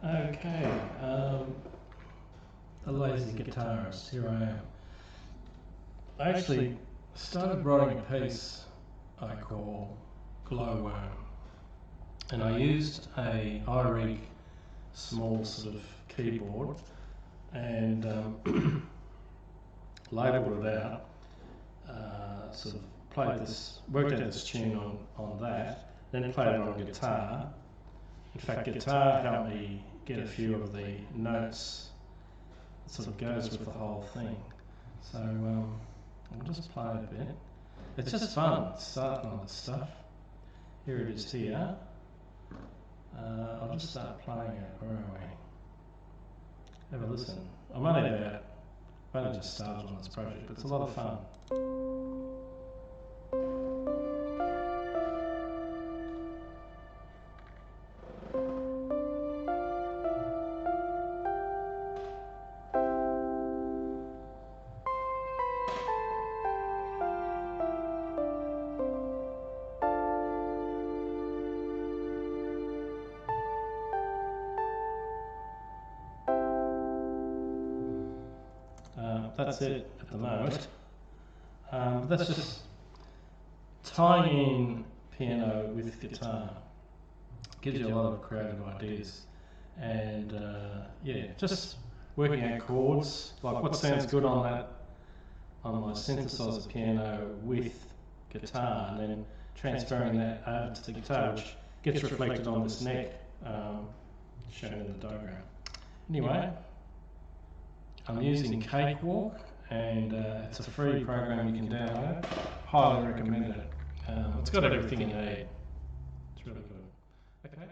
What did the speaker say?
Okay, the Lazy Guitarist, here I am. I actually started writing a piece I call Glowworm, and I used a iRig small sort of keyboard and labelled it out, sort of worked out this tune on that, then played it on guitar. In fact, guitar helped me get a few of the notes that sort of goes with the whole thing. So I'll just play a bit. It's just fun starting on this stuff. Here it is here. I'll just start playing it. Where are we? Have a listen. I've only just started on this project, but it's a lot of fun. That's it at the moment. That's just tying in piano with guitar. Gives you a lot of creative ideas, and yeah, just working out chords, like what sounds good on my synthesizer piano with guitar, and then transferring that over to the guitar, which gets reflected on this neck shown in the diagram. Anyway, I'm using CAKEWALK, and it's a free program you can download. Highly recommend it. It's got everything you need. It's really good. Okay.